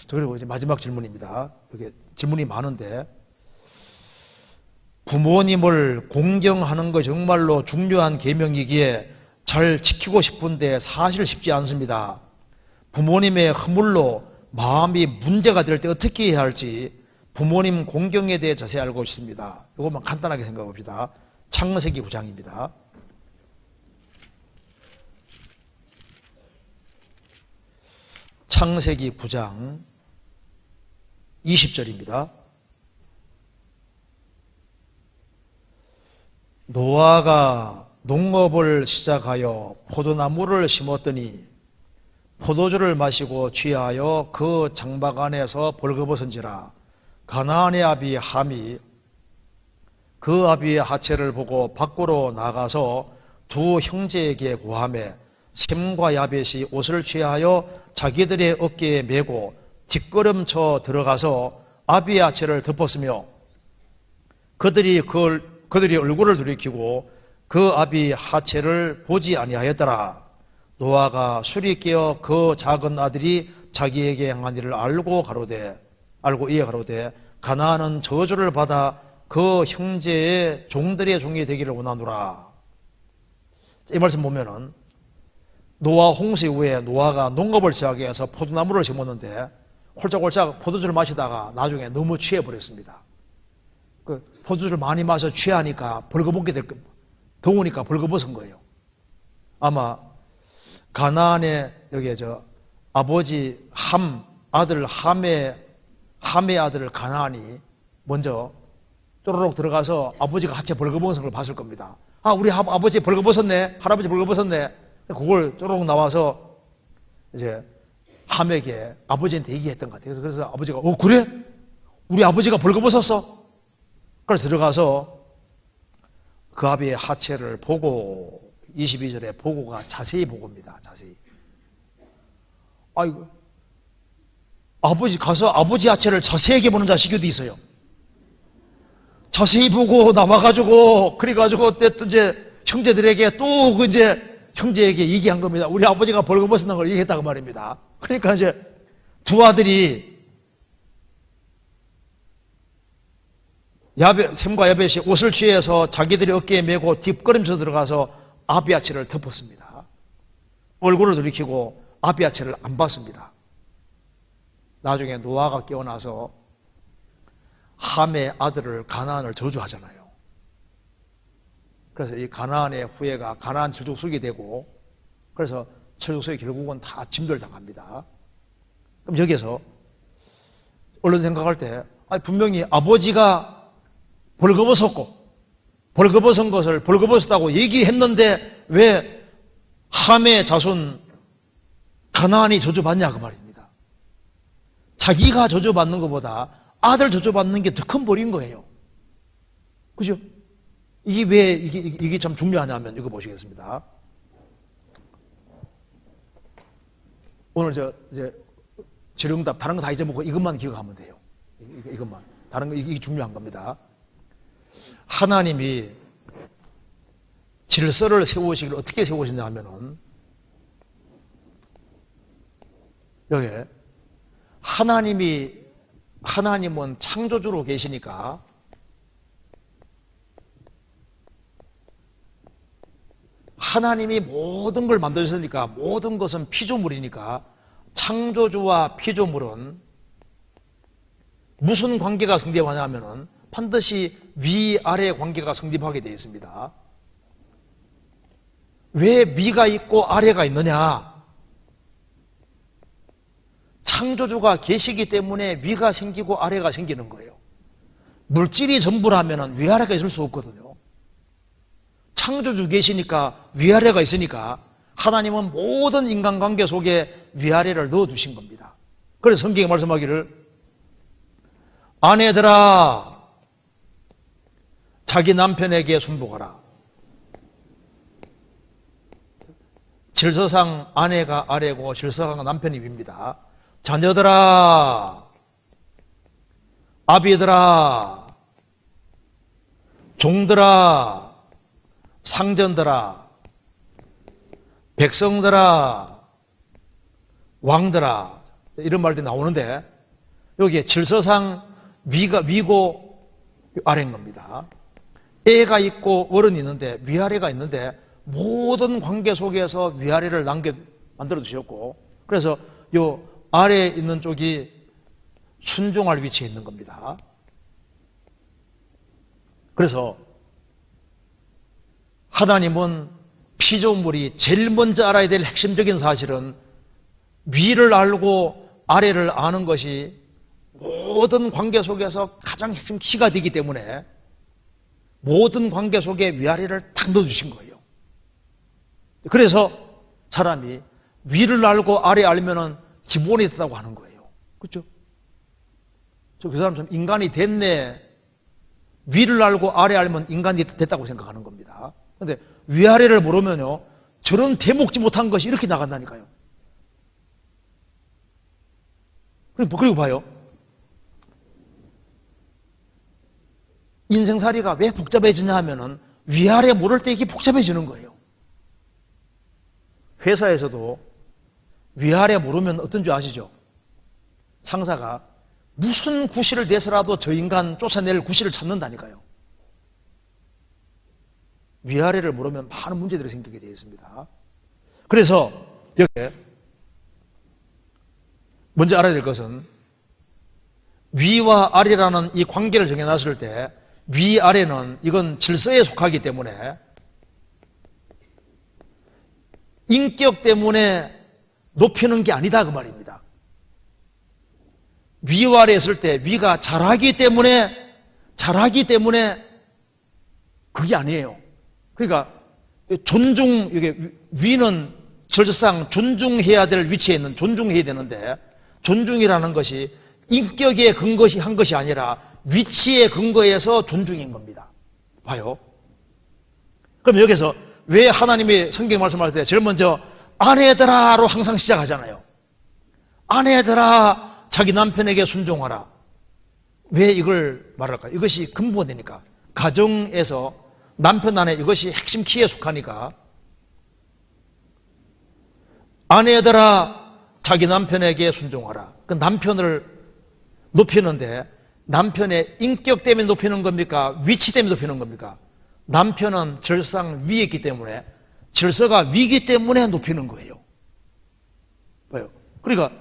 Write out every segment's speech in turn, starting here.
그리고 이제 마지막 질문입니다. 이게 질문이 많은데, 부모님을 공경하는 것 정말로 중요한 계명이기에 잘 지키고 싶은데 사실 쉽지 않습니다. 부모님의 허물로 마음이 문제가 될 때 어떻게 해야 할지 부모님 공경에 대해 자세히 알고 있습니다. 이것만 간단하게 생각해 봅시다. 창세기 9장입니다. 창세기 9장 20절입니다. 노아가 농업을 시작하여 포도나무를 심었더니 포도주를 마시고 취하여 그 장막 안에서 벌거벗은지라. 가나안의 아비 함이 그 아비의 하체를 보고 밖으로 나가서 두 형제에게 고하매 셈과 야벳이 옷을 취하여 자기들의 어깨에 메고 뒷걸음쳐 들어가서 아비의 하체를 덮었으며 그들이 얼굴을 돌이키고 그 아비의 하체를 보지 아니하였더라. 노아가 술이 깨어 그 작은 아들이 자기에게 행한 일을 알고 이에 가로되 가나안은 저주를 받아 그 형제의 종들의 종이 되기를 원하노라. 이 말씀 보면은 노아 홍수 이후에 노아가 농업을 시작해서 포도나무를 심었는데 홀짝홀짝 포도주를 마시다가 나중에 너무 취해버렸습니다. 그 포도주를 많이 마셔 취하니까 벌거벗게 더우니까 벌거벗은 거예요. 아마 가나안의 여기 아버지 아들 함의 아들 가나안이 먼저 쪼르륵 들어가서 아버지가 하체 벌거벗은 걸 봤을 겁니다. 아, 우리 아버지 벌거벗었네, 할아버지 벌거벗었네. 그걸 쪼르륵 나와서 이제 함에게 아버지한테 얘기했던 것 같아요. 그래서 아버지가 그래? 우리 아버지가 벌거벗었어? 그래서 들어가서 그 아비의 하체를 보고 22절에 보고가 자세히 보고입니다. 자세히. 아이고, 가서 아버지 하체를 자세하게 보는 자식이 어디 있어요? 자세히 보고 나와가지고, 그래가지고, 또 이제 형제들에게 또 형제에게 얘기한 겁니다. 우리 아버지가 벌거벗은 걸 얘기했다고 말입니다. 그러니까 이제 두 아들이 셈과 야벳이 옷을 취해서 자기들의 어깨에 메고 뒷걸음쳐 들어가서 아비아체를 덮었습니다. 얼굴을 돌이키고 아비아체를 안 봤습니다. 나중에 노아가 깨어나서 함의 아들을 가나안을 저주하잖아요. 그래서 이 가나안의 후예가 가나안 철족속이 되고 그래서 철족속이 결국은 다 진멸당합니다. 그럼 여기에서 얼른 생각할 때 분명히 아버지가 벌거벗은 것을 벌거벗었다고 얘기했는데 왜 함의 자손 가나안이 저주받냐 그 말입니다. 자기가 저주받는 것보다 아들 저주받는 게 더 큰 벌인 거예요. 그죠? 이게 왜 이게 참 중요하냐면 이거 보시겠습니다. 오늘 이제 질의응답 다른 거 다 잊어먹고 이것만 기억하면 돼요. 이것만. 다른 거 이게 중요한 겁니다. 하나님이 질서를 세우시기를 어떻게 세우시냐 하면은 여기 하나님은 창조주로 계시니까 하나님이 모든 걸 만드셨으니까 모든 것은 피조물이니까 창조주와 피조물은 무슨 관계가 성립하냐 하면은 반드시 위아래 관계가 성립하게 되어 있습니다. 왜 위가 있고 아래가 있느냐? 창조주가 계시기 때문에 위가 생기고 아래가 생기는 거예요. 물질이 전부라면 위아래가 있을 수 없거든요. 창조주 계시니까 위아래가 있으니까 하나님은 모든 인간관계 속에 위아래를 넣어두신 겁니다. 그래서 성경에 말씀하기를 아내들아 자기 남편에게 순복하라. 질서상 아내가 아래고 질서상 남편이 위입니다. 자녀들아, 아비들아, 종들아, 상전들아, 백성들아, 왕들아 이런 말들이 나오는데 여기에 질서상 위고 아래인 겁니다. 애가 있고 어른이 있는데 위아래가 있는데 모든 관계 속에서 위아래를 만들어 두셨고, 그래서 요 아래에 있는 쪽이 순종할 위치에 있는 겁니다. 그래서 하나님은 피조물이 제일 먼저 알아야 될 핵심적인 사실은 위를 알고 아래를 아는 것이 모든 관계 속에서 가장 핵심 키가 되기 때문에 모든 관계 속에 위아래를 탁 넣어주신 거예요. 그래서 사람이 위를 알고 아래 알면은 기본이 됐다고 하는 거예요. 그렇죠? 그 사람 참 인간이 됐네. 위를 알고 아래 알면 인간이 됐다고 생각하는 겁니다. 그런데 위아래를 모르면요, 저런 대목지 못한 것이 이렇게 나간다니까요. 그리고 봐요. 인생살이가 왜 복잡해지냐 하면은 위아래 모를 때 이게 복잡해지는 거예요. 회사에서도 위아래 모르면 어떤 줄 아시죠? 상사가 무슨 구실을 내서라도 저 인간 쫓아낼 구실을 찾는다니까요. 위아래를 모르면 많은 문제들이 생기게 되어 있습니다. 그래서 여기에 먼저 알아야 될 것은 위와 아래라는 이 관계를 정해놨을 때 위아래는 이건 질서에 속하기 때문에 인격 때문에 높이는 게 아니다 그 말입니다. 위와 아래 했을 때 위가 잘하기 때문에 그게 아니에요. 그러니까 존중, 이게 위는 절상 존중해야 될 위치에 있는, 존중해야 되는데 존중이라는 것이 인격에 한 것이 아니라 위치에 근거해서 존중인 겁니다. 봐요. 그럼 여기서 왜 하나님이 성경 말씀할 때 제일 먼저 아내들아로 항상 시작하잖아요. 아내들아 자기 남편에게 순종하라. 왜 이걸 말할까요? 이것이 근본이니까. 가정에서 남편 안에 이것이 핵심 키에 속하니까 아내들아 자기 남편에게 순종하라. 그 남편을 높이는데 남편의 인격 때문에 높이는 겁니까? 위치 때문에 높이는 겁니까? 남편은 절상 위에 있기 때문에 질서가 위기 때문에 높이는 거예요. 봐요. 그러니까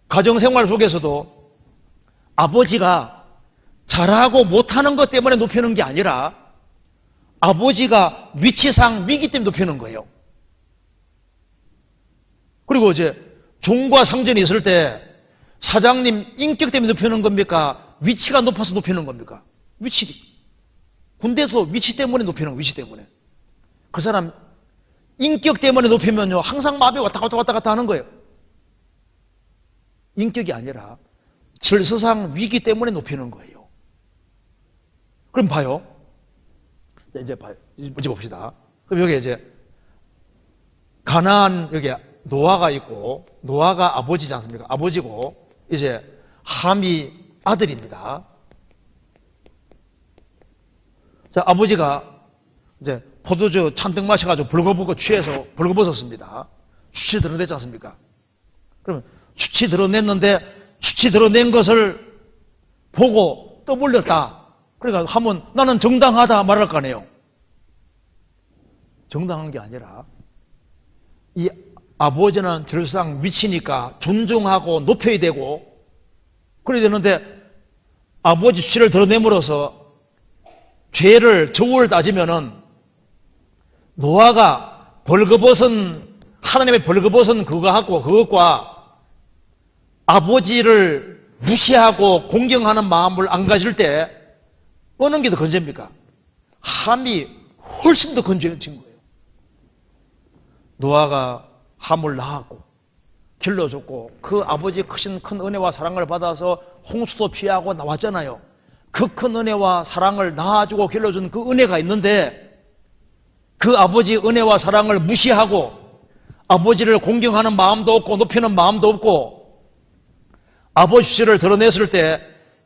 가정생활 속에서도 아버지가 잘하고 못하는 것 때문에 높이는 게 아니라 아버지가 위치상 위기 때문에 높이는 거예요. 그리고 이제 종과 상전이 있을 때 사장님 인격 때문에 높이는 겁니까? 위치가 높아서 높이는 겁니까? 군대에서 위치 때문에 높이는 거예요. 위치 때문에. 그 사람 인격 때문에 높이면요 항상 마음이 왔다 갔다 하는 거예요. 인격이 아니라 질서상 위기 때문에 높이는 거예요. 그럼 봐요. 이제 봅시다. 그럼 여기 이제 가나안, 여기 노아가 있고 노아가 아버지지 않습니까? 아버지고 이제 함이 아들입니다. 자, 아버지가 이제 포도주 잔뜩 마셔가지고 벌거벗고 취해서 벌거벗었습니다. 수치 드러냈지 않습니까? 그러면 수치 드러냈는데 수치 드러낸 것을 보고 떠벌렸다. 그러니까 하면 나는 정당하다 말할 거 아니에요. 정당한 게 아니라 이 아버지는 절상 위치니까 존중하고 높여야 되고 그래야 되는데 아버지 수치를 드러냄으로써 죄를 저울을 따지면은 노아가 하나님의 벌거벗은 그것과 아버지를 무시하고 공경하는 마음을 안 가질 때 어느 게 더 건재입니까? 함이 훨씬 더 건재해진 거예요. 노아가 함을 낳았고 길러줬고 그 아버지 크신 큰 은혜와 사랑을 받아서 홍수도 피하고 나왔잖아요. 그 큰 은혜와 사랑을 낳아주고 길러준 그 은혜가 있는데 그 아버지 은혜와 사랑을 무시하고 아버지를 공경하는 마음도 없고 높이는 마음도 없고 아버지 수치를 드러냈을 때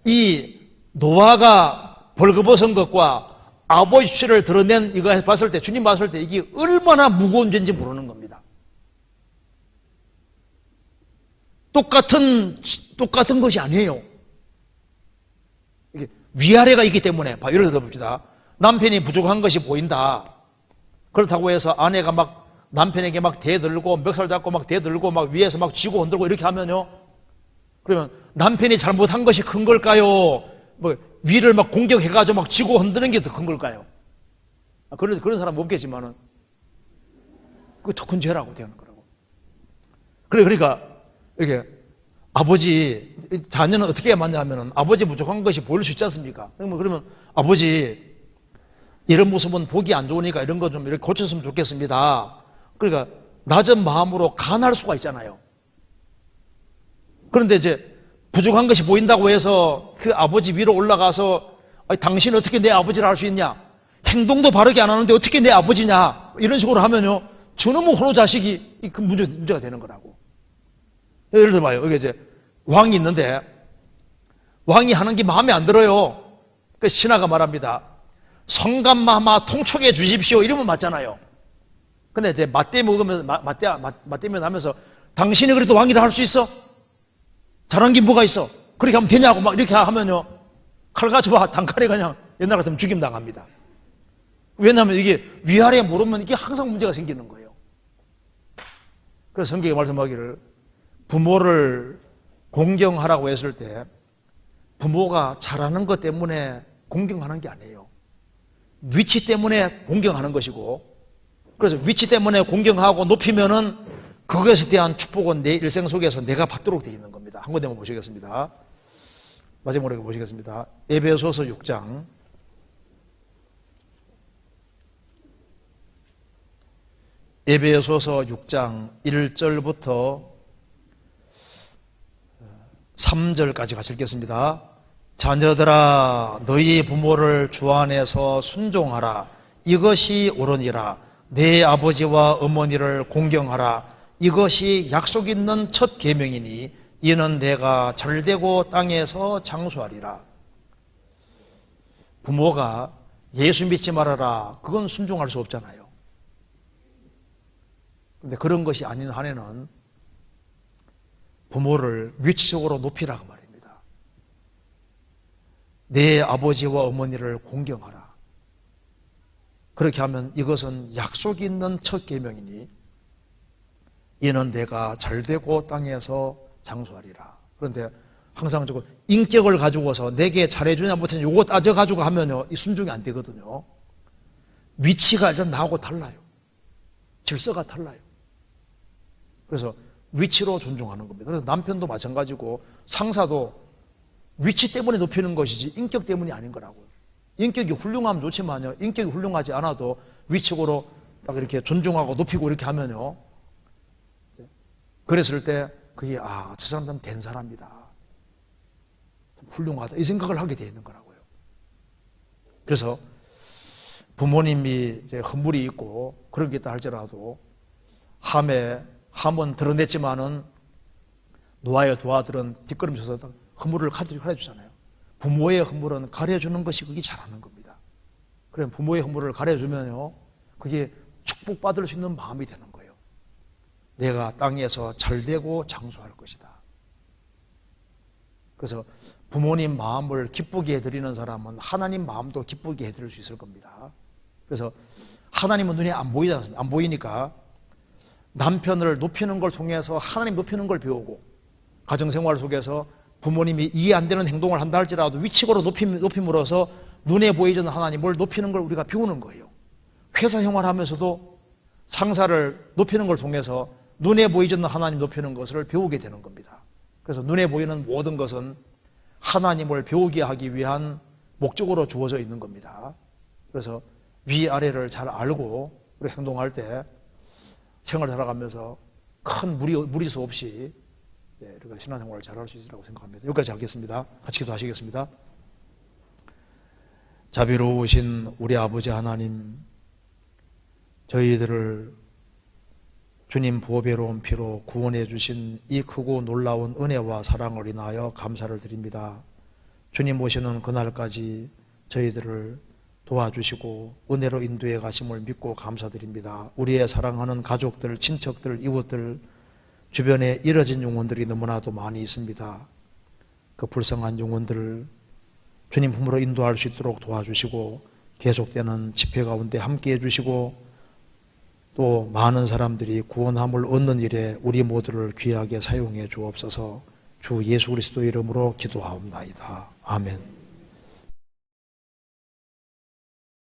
이 노아가 벌거벗은 것과 아버지 수치를 드러낸 이거 봤을 때 주님 봤을 때 이게 얼마나 무거운 죄인지 모르는 겁니다. 똑같은 것이 아니에요. 위아래가 있기 때문에, 예를 들어 봅시다. 남편이 부족한 것이 보인다. 그렇다고 해서 아내가 막 남편에게 막 대들고 멱살 잡고 막 대들고 막 위에서 막 쥐고 흔들고 이렇게 하면요. 그러면 남편이 잘못한 것이 큰 걸까요? 뭐 위를 막 공격해가지고 막 쥐고 흔드는 게 더 큰 걸까요? 그런 사람 없겠지만은 그게 더 큰 죄라고 되는 거라고. 그러니까 이렇게 아버지, 자녀는 어떻게 해야 맞냐면은 아버지 부족한 것이 보일 수 있지 않습니까? 그러면 아버지 이런 모습은 보기 안 좋으니까 이런 거 좀 이렇게 고쳤으면 좋겠습니다. 그러니까 낮은 마음으로 간할 수가 있잖아요. 그런데 이제 부족한 것이 보인다고 해서 그 아버지 위로 올라가서 당신 어떻게 내 아버지를 할 수 있냐? 행동도 바르게 안 하는데 어떻게 내 아버지냐? 이런 식으로 하면요. 저놈의 호로 자식이 그 문제가 되는 거라고. 예를 들어봐요. 여기 이제 왕이 있는데 왕이 하는 게 마음에 안 들어요. 그 신하가 말합니다. 성감마마 통촉해 주십시오. 이러면 맞잖아요. 근데 이제 맞대 먹으면서 맞대면 하면서 당신이 그래도 왕이라 할 수 있어? 잘한 게 뭐가 있어? 그렇게 하면 되냐고 막 이렇게 하면요. 칼 가지고 단칼에 그냥 옛날 같으면 죽임 당합니다. 왜냐하면 이게 위아래 모르면 이게 항상 문제가 생기는 거예요. 그래서 성경에 말씀하기를 부모를 공경하라고 했을 때 부모가 잘하는 것 때문에 공경하는 게 아니에요. 위치 때문에 공경하는 것이고, 그래서 위치 때문에 공경하고 높이면은 그것에 대한 축복은 내 일생 속에서 내가 받도록 되어 있는 겁니다. 한 군데만 보시겠습니다. 마지막으로 보시겠습니다. 에베소서 6장. 에베소서 6장 1절부터 3절까지 같이 읽겠습니다. 자녀들아 너희 부모를 주 안에서 순종하라. 이것이 옳으니라. 내 아버지와 어머니를 공경하라. 이것이 약속 있는 첫 계명이니 이는 내가 잘되고 땅에서 장수하리라. 부모가 예수 믿지 말아라. 그건 순종할 수 없잖아요. 그런데 그런 것이 아닌 한에는 부모를 위치적으로 높이라고 말입니다. 내 아버지와 어머니를 공경하라. 그렇게 하면 이것은 약속이 있는 첫 계명이니 이는 내가 잘되고 땅에서 장수하리라. 그런데 항상 저거 인격을 가지고서 내게 잘해주냐 못하냐 요거 따져가지고 하면요 이 순종이 안 되거든요. 위치가 일단 나하고 달라요. 질서가 달라요. 그래서 위치로 존중하는 겁니다. 그래서 남편도 마찬가지고 상사도 위치 때문에 높이는 것이지 인격 때문이 아닌 거라고요. 인격이 훌륭하면 좋지만요. 인격이 훌륭하지 않아도 위치적으로 딱 이렇게 존중하고 높이고 이렇게 하면요. 그랬을 때 그게 저 사람은 된 사람이다. 훌륭하다. 이 생각을 하게 되어 있는 거라고요. 그래서 부모님이 이제 허물이 있고 그런 게 있다 할지라도 함은 드러냈지만은 노아의 두 아들은 뒷걸음쳐서 허물을 가려주잖아요. 부모의 허물은 가려주는 것이 그게 잘하는 겁니다. 그럼 부모의 허물을 가려주면요, 그게 축복받을 수 있는 마음이 되는 거예요. 내가 땅에서 잘되고 장수할 것이다. 그래서 부모님 마음을 기쁘게 해드리는 사람은 하나님 마음도 기쁘게 해드릴 수 있을 겁니다. 그래서 하나님은 눈에 안 보이지 않습니까? 안 보이니까 남편을 높이는 걸 통해서 하나님 높이는 걸 배우고, 가정생활 속에서 부모님이 이해 안 되는 행동을 한다 할지라도 위치적으로 높임으로써 눈에 보이지 않는 하나님을 높이는 걸 우리가 배우는 거예요. 회사 생활하면서도 상사를 높이는 걸 통해서 눈에 보이지 않는 하나님 높이는 것을 배우게 되는 겁니다. 그래서 눈에 보이는 모든 것은 하나님을 배우게 하기 위한 목적으로 주어져 있는 겁니다. 그래서 위아래를 잘 알고 우리 행동할 때 생활을 살아가면서 큰 무리수 없이 우리가 신앙생활을 잘 할 수 있으리라고 생각합니다. 여기까지 하겠습니다. 같이 기도하시겠습니다. 자비로우신 우리 아버지 하나님, 저희들을 주님 보배로운 피로 구원해 주신 이 크고 놀라운 은혜와 사랑을 인하여 감사를 드립니다. 주님 오시는 그날까지 저희들을 도와주시고 은혜로 인도해 가심을 믿고 감사드립니다. 우리의 사랑하는 가족들, 친척들, 이웃들, 주변에 잃어진 영혼들이 너무나도 많이 있습니다. 그 불쌍한 영혼들을 주님 품으로 인도할 수 있도록 도와주시고 계속되는 집회 가운데 함께 해주시고 또 많은 사람들이 구원함을 얻는 일에 우리 모두를 귀하게 사용해 주옵소서. 주 예수 그리스도 이름으로 기도하옵나이다. 아멘.